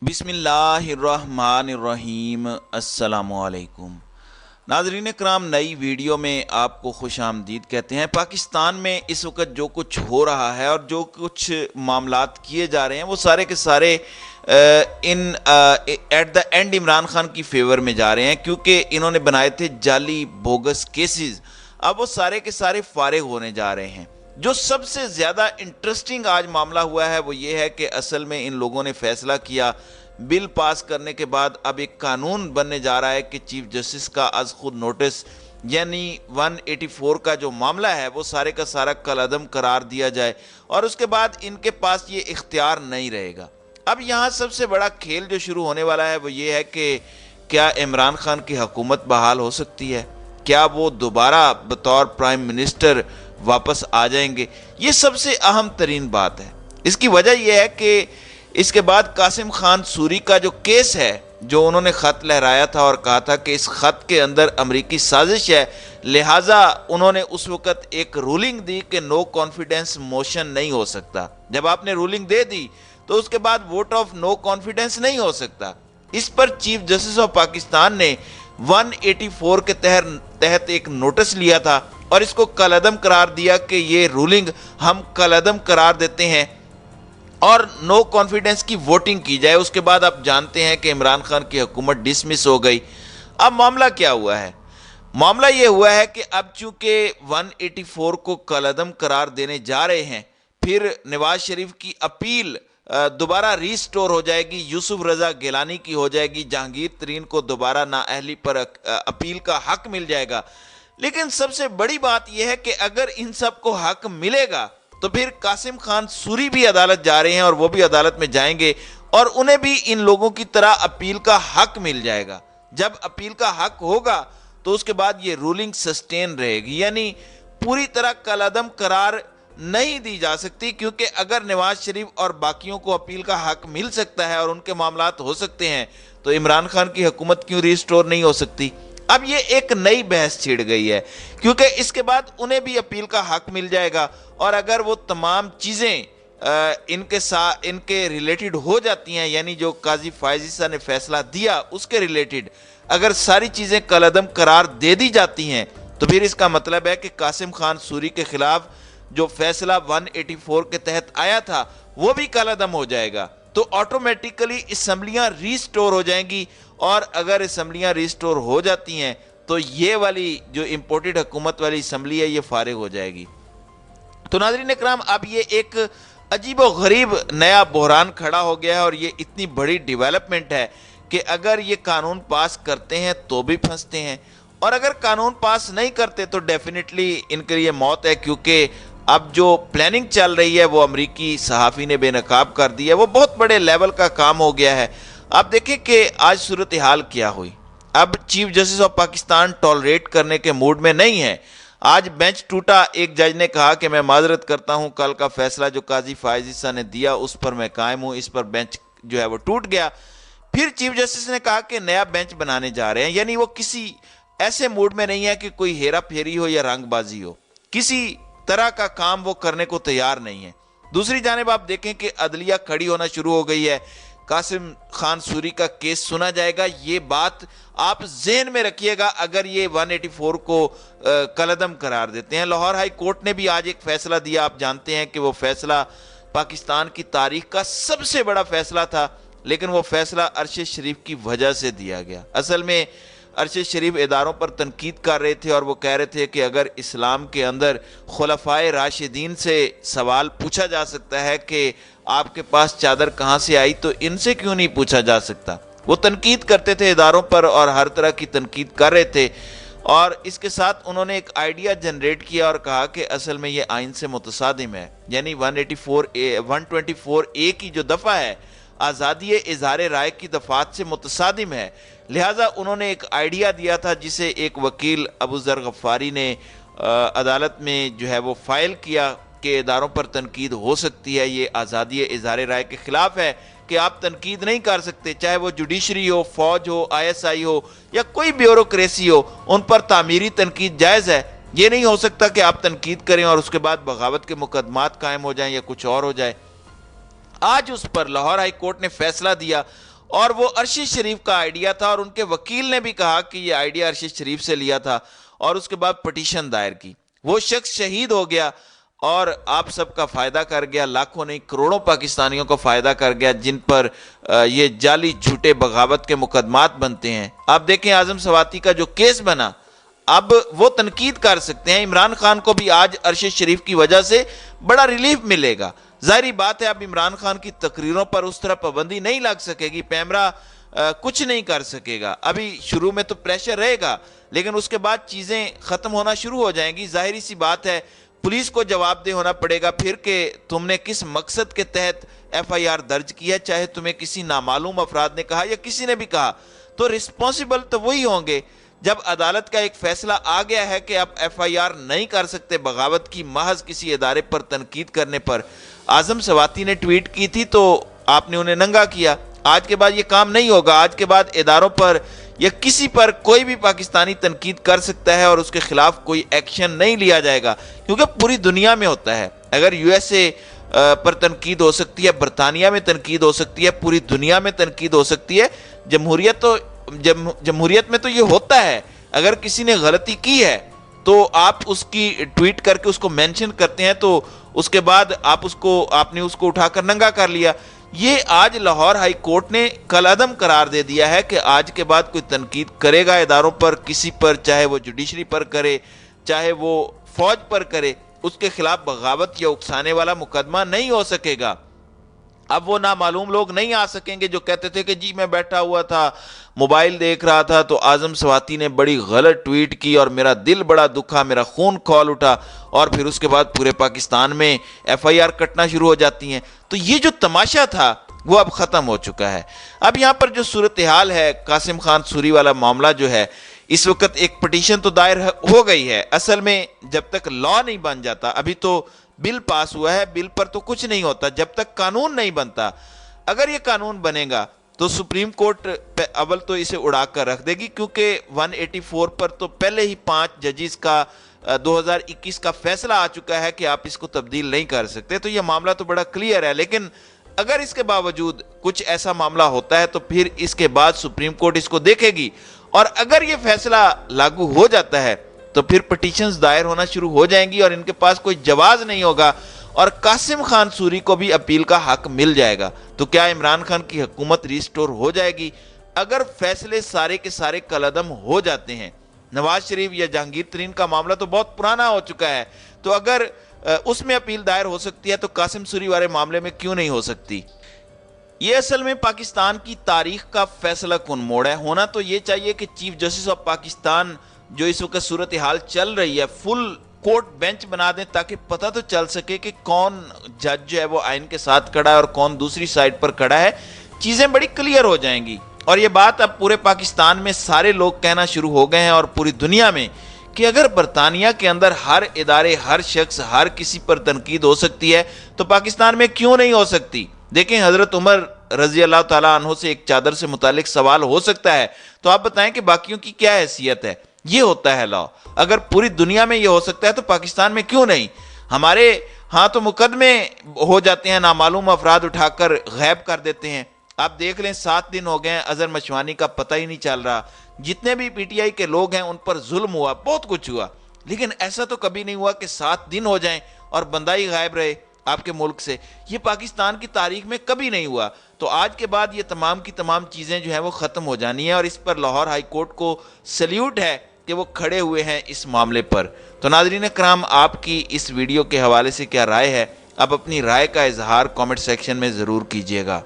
बिस्मिल्लाहिर्रहमानिर्रहीम। अस्सलामुअलैकुम। नाज़रीन कराम, नई वीडियो में आपको खुश आमदीद कहते हैं। पाकिस्तान में इस वक्त जो कुछ हो रहा है और जो कुछ मामलात किए जा रहे हैं वो सारे के सारे इन at the end Imran Khan की फेवर में जा रहे हैं, क्योंकि इन्होंने बनाए थे जाली बोगस केसेस। अब वो सारे के सारे फारिग होने जा रहे हैं। जो सबसे ज़्यादा इंटरेस्टिंग आज मामला हुआ है वो ये है कि असल में इन लोगों ने फैसला किया, बिल पास करने के बाद अब एक कानून बनने जा रहा है कि चीफ जस्टिस का आज खुद नोटिस यानी 184 का जो मामला है वो सारे का सारा कलअदम करार दिया जाए और उसके बाद इनके पास ये इख्तियार नहीं रहेगा। अब यहाँ सबसे बड़ा खेल जो शुरू होने वाला है वो ये है कि क्या इमरान खान की हुकूमत बहाल हो सकती है, क्या वो दोबारा बतौर प्राइम मिनिस्टर वापस आ जाएंगे। ये सबसे अहम तरीन बात है। इसकी वजह यह है कि इसके बाद कासिम खान सूरी का जो केस है, जो उन्होंने ख़त लहराया था और कहा था कि इस ख़त के अंदर अमरीकी साजिश है, लिहाजा उन्होंने उस वक़्त एक रूलिंग दी कि नो कॉन्फिडेंस मोशन नहीं हो सकता। जब आपने रूलिंग दे दी तो उसके बाद वोट ऑफ नो कॉन्फिडेंस नहीं हो सकता। इस पर चीफ जस्टिस ऑफ पाकिस्तान ने 184 के तहत एक नोटिस लिया था और इसको कलअदम करार दिया कि ये रूलिंग हम कलअदम करार देते हैं और नो कॉन्फिडेंस की वोटिंग की जाए। उसके बाद आप जानते हैं कि इमरान खान की हुकूमत डिसमिस हो गई। अब मामला क्या हुआ है? मामला ये हुआ है कि अब चूंकि 184 को कलअदम करार देने जा रहे हैं, फिर नवाज शरीफ की अपील दोबारा रीस्टोर हो जाएगी, यूसुफ रजा गिलानी की हो जाएगी, जहांगीर तरीन को दोबारा नाअहली पर अपील का हक मिल जाएगा। लेकिन सबसे बड़ी बात यह है कि अगर इन सब को हक मिलेगा तो फिर कासिम खान सूरी भी अदालत जा रहे हैं और वो भी अदालत में जाएंगे और उन्हें भी इन लोगों की तरह अपील का हक मिल जाएगा। जब अपील का हक होगा तो उसके बाद ये रूलिंग सस्टेन रहेगी, यानी पूरी तरह कलअदम करार नहीं दी जा सकती, क्योंकि अगर नवाज शरीफ और बाकियों को अपील का हक मिल सकता है और उनके मामलात हो सकते हैं तो इमरान खान की हुकूमत क्यों रिस्टोर नहीं हो सकती। अब ये एक नई बहस छिड़ गई है, क्योंकि इसके बाद उन्हें भी अपील का हक मिल जाएगा और अगर वो तमाम चीज़ें इनके साथ इनके रिलेटेड हो जाती हैं, यानी जो काजी फायज ईसा ने फैसला दिया उसके रिलेटेड अगर सारी चीज़ें कलअदम करार दे दी जाती हैं तो फिर इसका मतलब है कि कासिम खान सूरी के खिलाफ जो फैसला 184 के तहत आया था वो भी कलअदम हो जाएगा। तो ऑटोमेटिकली असम्बलियां रीस्टोर हो जाएंगी और अगर असम्बलियां रीस्टोर हो जाती हैं तो ये वाली जो इम्पोर्टेड हुकूमत वाली असम्बली है ये फारिग हो जाएगी। तो नाज़रीन इकराम, अब ये एक अजीब व गरीब नया बहरान खड़ा हो गया है और ये इतनी बड़ी डेवलपमेंट है कि अगर ये कानून पास करते हैं तो भी फंसते हैं और अगर कानून पास नहीं करते तो डेफिनेटली इनके लिए मौत है, क्योंकि अब जो प्लानिंग चल रही है वो अमरीकी सहाफ़ी ने बेनकाब कर दी है। वो बहुत बड़े लेवल का काम हो गया है। आप देखें कि आज सूरत हाल क्या हुई। अब chief justice of Pakistan tolerate करने के मूड में नहीं है। आज बेंच टूटा। एक जज ने कहा कि मैं माजरत करता हूं, कल का फैसला जो काजी फायज ईसा ने दिया उस पर मैं कायम हूं। इस पर बेंच जो है वो टूट गया। फिर चीफ जस्टिस ने कहा कि नया बेंच बनाने जा रहे हैं, यानी वो किसी ऐसे मूड में नहीं है कि कोई हेरा फेरी हो या रंगबाजी हो, किसी तरह का काम वो करने को तैयार नहीं है। दूसरी जानिब आप देखें कि अदलिया खड़ी होना शुरू हो गई है। कासिम खान सूरी का केस सुना जाएगा, ये बात आप ज़हन में रखिएगा अगर ये 184 को कलअदम करार देते हैं। लाहौर हाई कोर्ट ने भी आज एक फैसला दिया। आप जानते हैं कि वो फैसला पाकिस्तान की तारीख का सबसे बड़ा फैसला था, लेकिन वो फैसला अरशद शरीफ की वजह से दिया गया। असल में अरशद शरीफ इदारों पर तनकीद कर रहे थे और वो कह रहे थे कि अगर इस्लाम के अंदर खुलफाए राशिदीन से सवाल पूछा जा सकता है कि आपके पास चादर कहाँ से आई, तो इनसे क्यों नहीं पूछा जा सकता। वो तनकीद करते थे इदारों पर और हर तरह की तनकीद कर रहे थे और इसके साथ उन्होंने एक आइडिया जनरेट किया और कहा कि असल में ये आइन से मुतसादिम है, यानी 124A की जो दफ़ा है आज़ादी इज़हार राय की दफ़ात से मुतसादिम है। लिहाजा उन्होंने एक आइडिया दिया था जिसे एक वकील अबू ज़र गफ़ारी ने अदालत में जो है वो फाइल किया कि इदारों पर तनकीद हो सकती है, ये आज़ादी इज़हार राय के ख़िलाफ़ है कि आप तनकीद नहीं कर सकते, चाहे वो जुडिशरी हो, फ़ौज हो, ISI हो या कोई ब्यूरोक्रेसी हो, उन पर तामीरी तनकीद जायज़ है। ये नहीं हो सकता कि आप तनकीद करें और उसके बाद बगावत के मुकदमात कायम हो जाएं या कुछ और हो जाए। आज उस पर लाहौर हाई कोर्ट ने फैसला दिया اور وہ ارشد شریف کا آئیڈیا تھا، اور ان کے وکیل نے بھی کہا کہ یہ آئیڈیا ارشد شریف سے لیا تھا، اور اس کے بعد پٹیشن دائر کی۔ وہ شخص شہید ہو گیا اور آپ سب کا فائدہ کر گیا، لاکھوں نہیں کروڑوں پاکستانیوں کو فائدہ کر گیا جن پر یہ جعلی جھوٹے بغاوت کے مقدمات بنتے ہیں۔ آپ دیکھیں اعظم سواتی کا جو کیس بنا، اب وہ تنقید کر سکتے ہیں۔ عمران خان کو بھی آج ارشد شریف کی وجہ سے بڑا ریلیف ملے گا۔ ظاہری بات ہے اب عمران خان کی تقریروں پر اس طرح پابندی نہیں لگ سکے گی، پیمرا کچھ نہیں کر سکے گا۔ ابھی شروع میں تو پریشر رہے گا، لیکن اس کے بعد چیزیں ختم ہونا شروع ہو جائیں گی۔ ظاہری سی بات ہے پولیس کو جواب دہ ہونا پڑے گا پھر کہ تم نے کس مقصد کے تحت ایف آئی آر درج کیا، چاہے تمہیں کسی نامعلوم افراد نے کہا یا کسی نے بھی کہا، تو رسپانسیبل تو وہی ہوں گے۔ جب عدالت کا ایک فیصلہ آ گیا ہے کہ اب ایف آئی آر نہیں کر سکتے بغاوت کی محض کسی ادارے پر تنقید کرنے پر، اعظم سواتی نے ٹویٹ کی تھی تو آپ نے انہیں ننگا کیا۔ آج کے بعد یہ کام نہیں ہوگا، آج کے بعد اداروں پر یا کسی پر کوئی بھی پاکستانی تنقید کر سکتا ہے اور اس کے خلاف کوئی ایکشن نہیں لیا جائے گا، کیونکہ پوری دنیا میں ہوتا ہے۔ اگر یو ایس اے پر تنقید ہو سکتی ہے، برطانیہ میں تنقید ہو سکتی ہے، پوری دنیا میں تنقید ہو سکتی ہے۔ جمہوریت میں تو یہ ہوتا ہے، اگر کسی نے غلطی کی ہے تو آپ اس کی ٹویٹ کر کے اس کو مینشن کرتے ہیں، تو اس کے بعد آپ نے اس کو اٹھا کر ننگا کر لیا۔ یہ آج لاہور ہائی کورٹ نے کل عدم قرار دے دیا ہے کہ آج کے بعد کوئی تنقید کرے گا اداروں پر، کسی پر، چاہے وہ جوڈیشری پر کرے چاہے وہ فوج پر کرے، اس کے خلاف بغاوت یا اکسانے والا مقدمہ نہیں ہو سکے گا۔ اب وہ نامعلوم لوگ نہیں آ سکیں گے جو کہتے تھے کہ جی میں بیٹھا ہوا تھا، موبائل دیکھ رہا تھا تو اعظم سواتی نے بڑی غلط ٹویٹ کی اور میرا دل بڑا دکھا، میرا خون کھول اٹھا، اور پھر اس کے بعد پورے پاکستان میں ایف آئی آر کٹنا شروع ہو جاتی ہیں۔ تو یہ جو تماشا تھا وہ اب ختم ہو چکا ہے۔ اب یہاں پر جو صورتحال ہے، قاسم خان سوری والا معاملہ جو ہے، اس وقت ایک پٹیشن تو دائر ہو گئی ہے۔ اصل میں جب تک لا نہیں بن جاتا، ابھی تو بل پاس ہوا ہے، بل پر تو کچھ نہیں ہوتا جب تک قانون نہیں بنتا۔ اگر یہ قانون بنے گا تو سپریم کورٹ اول تو اسے اڑا کر رکھ دے گی، کیونکہ 184 پر تو پہلے ہی 5 ججز کا 2021 کا فیصلہ آ چکا ہے کہ آپ اس کو تبدیل نہیں کر سکتے۔ تو یہ معاملہ تو بڑا کلیئر ہے، لیکن اگر اس کے باوجود کچھ ایسا معاملہ ہوتا ہے تو پھر اس کے بعد سپریم کورٹ اس کو دیکھے گی، اور اگر یہ فیصلہ لاگو ہو جاتا ہے تو پھر پٹیشنز دائر ہونا شروع ہو جائیں گی اور ان کے پاس کوئی جواز نہیں ہوگا، اور قاسم خان سوری کو بھی اپیل کا حق مل جائے گا۔ تو کیا عمران خان کی حکومت ریسٹور ہو جائے گی؟ اگر فیصلے سارے کے سارے کالعدم ہو جاتے ہیں، نواز شریف یا جہانگیر ترین کا معاملہ تو بہت پرانا ہو چکا ہے، تو اگر اس میں اپیل دائر ہو سکتی ہے تو قاسم سوری والے معاملے میں کیوں نہیں ہو سکتی؟ یہ اصل میں پاکستان کی تاریخ کا فیصلہ کن موڑ ہے۔ ہونا تو یہ چاہیے کہ چیف جسٹس آف پاکستان جو اس وقت صورتحال چل رہی ہے، فل کورٹ بینچ بنا دیں تاکہ پتہ تو چل سکے کہ کون جج جو ہے وہ آئین کے ساتھ کھڑا ہے اور کون دوسری سائڈ پر کھڑا ہے۔ چیزیں بڑی کلیئر ہو جائیں گی، اور یہ بات اب پورے پاکستان میں سارے لوگ کہنا شروع ہو گئے ہیں اور پوری دنیا میں، کہ اگر برطانیہ کے اندر ہر ادارے، ہر شخص، ہر کسی پر تنقید ہو سکتی ہے تو پاکستان میں کیوں نہیں ہو سکتی؟ دیکھیں حضرت عمر رضی اللہ تعالیٰ عنہ سے ایک چادر سے متعلق سوال ہو سکتا ہے، تو آپ بتائیں کہ باقیوں کی کیا حیثیت ہے؟ یہ ہوتا ہے لا۔ اگر پوری دنیا میں یہ ہو سکتا ہے تو پاکستان میں کیوں نہیں؟ ہمارے ہاں تو مقدمے ہو جاتے ہیں، نامعلوم افراد اٹھا کر غائب کر دیتے ہیں۔ آپ دیکھ لیں 7 دن ہو گئے ہیں اظہر مشوانی کا پتہ ہی نہیں چل رہا، جتنے بھی پی ٹی آئی کے لوگ ہیں ان پر ظلم ہوا، بہت کچھ ہوا، لیکن ایسا تو کبھی نہیں ہوا کہ 7 دن ہو جائیں اور بندہ ہی غائب رہے آپ کے ملک سے۔ یہ پاکستان کی تاریخ میں کبھی نہیں ہوا۔ تو آج کے بعد یہ تمام کی تمام چیزیں جو ہیں وہ ختم ہو جانی ہیں، اور اس پر لاہور ہائی کورٹ کو سلیوٹ ہے کہ وہ کھڑے ہوئے ہیں اس معاملے پر۔ تو ناظرین کرام، آپ کی اس ویڈیو کے حوالے سے کیا رائے ہے؟ آپ اپنی رائے کا اظہار کامنٹ سیکشن میں ضرور کیجیے گا۔